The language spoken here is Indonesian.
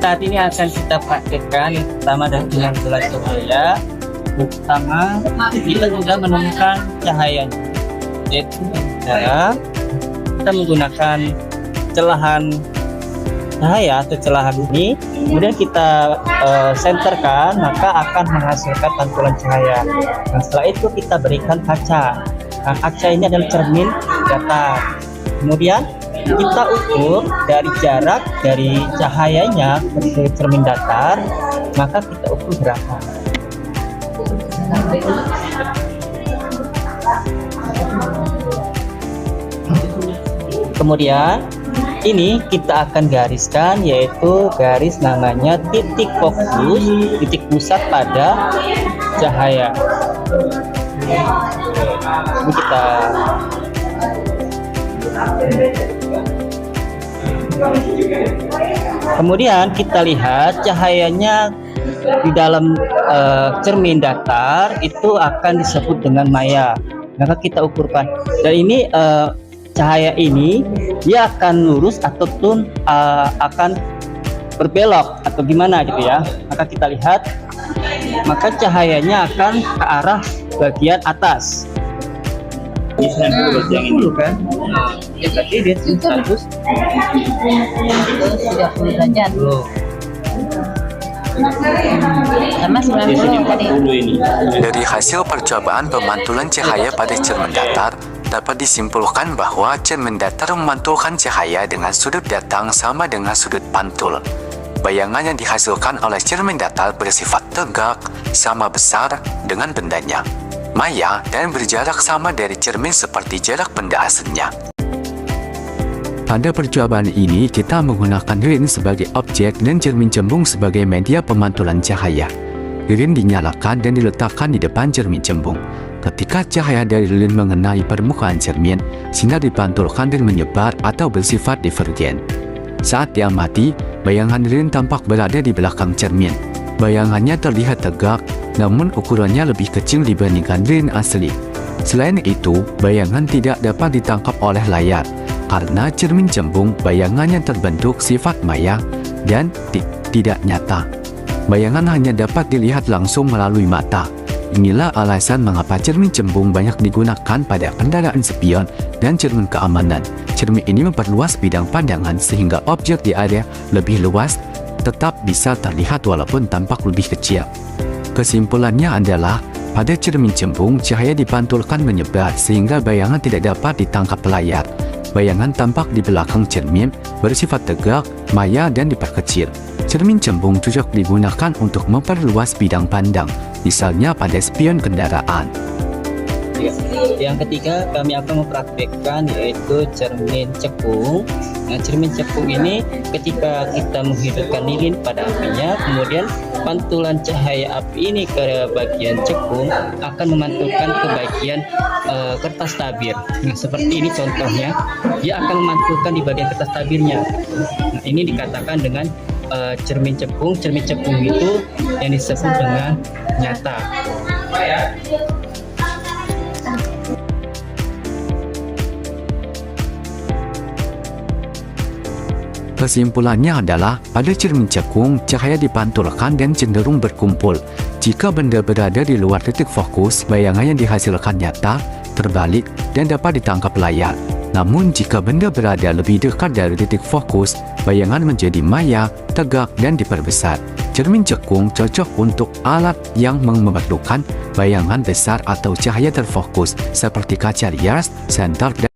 saat ini akan kita praktekkan yang pertama dari pantulan cahaya. Pertama, kita sudah menemukan cahayanya, yaitu cara kita menggunakan celahan cahaya atau celahan ini, kemudian kita senterkan, maka akan menghasilkan pantulan cahaya. Nah, setelah itu kita berikan kaca. Nah, kaca ini adalah cermin datar. Kemudian kita ukur dari jarak dari cahayanya ke cermin datar, maka kita ukur berapa. Kemudian ini kita akan gariskan, yaitu garis namanya titik fokus, titik pusat pada cahaya. Ini kita kemudian kita lihat cahayanya di dalam cermin datar itu akan disebut dengan maya. Maka kita ukurkan, dan ini cahaya ini dia akan lurus ataupun akan berbelok atau gimana gitu ya. Maka kita lihat, maka cahayanya akan ke arah bagian atas. Ini 90 kan? Ya berarti dia 100 30 derajat. Sama 90 tadi. Dari hasil percobaan pemantulan cahaya pada cermin datar, dapat disimpulkan bahwa cermin datar memantulkan cahaya dengan sudut datang sama dengan sudut pantul. Bayangan yang dihasilkan oleh cermin datar bersifat tegak, sama besar dengan bendanya, maya, dan berjarak sama dari cermin seperti jarak benda aslinya. Pada percobaan ini, kita menggunakan lilin sebagai objek dan cermin cembung sebagai media pemantulan cahaya. Lilin dinyalakan dan diletakkan di depan cermin cembung. Ketika cahaya dari lilin mengenai permukaan cermin, sinar dipantulkan dan menyebar atau bersifat divergen. Saat diamati, bayangan lilin tampak berada di belakang cermin. Bayangannya terlihat tegak, namun ukurannya lebih kecil dibandingkan lilin asli. Selain itu, bayangan tidak dapat ditangkap oleh layar, karena cermin cembung bayangannya terbentuk sifat maya dan tidak nyata. Bayangan hanya dapat dilihat langsung melalui mata. Inilah alasan mengapa cermin cembung banyak digunakan pada kendaraan spion dan cermin keamanan. Cermin ini memperluas bidang pandangan sehingga objek di area lebih luas tetap bisa terlihat walaupun tampak lebih kecil. Kesimpulannya adalah, pada cermin cembung cahaya dipantulkan menyebar sehingga bayangan tidak dapat ditangkap layar. Bayangan tampak di belakang cermin, bersifat tegak, maya, dan diperkecil. Cermin cembung cocok digunakan untuk memperluas bidang pandang, misalnya pada spion kendaraan. Yang ketiga, kami akan mempraktekkan yaitu cermin cekung. Nah, cermin cekung ini ketika kita menghidupkan lilin pada apinya, kemudian pantulan cahaya api ini ke bagian cekung akan memantulkan ke bagian kertas tabir. Nah, seperti ini contohnya, dia akan memantulkan di bagian kertas tabirnya. Nah, ini dikatakan dengan cermin cekung. Cermin cekung itu yang disebut dengan nyata. Kesimpulannya adalah, pada cermin cekung, cahaya dipantulkan dan cenderung berkumpul. Jika benda berada di luar titik fokus, bayangan yang dihasilkan nyata, terbalik, dan dapat ditangkap layar. Namun, jika benda berada lebih dekat dari titik fokus, bayangan menjadi maya, tegak, dan diperbesar. Cermin cekung cocok untuk alat yang memerlukan bayangan besar atau cahaya terfokus, seperti kaca rias, senter, dan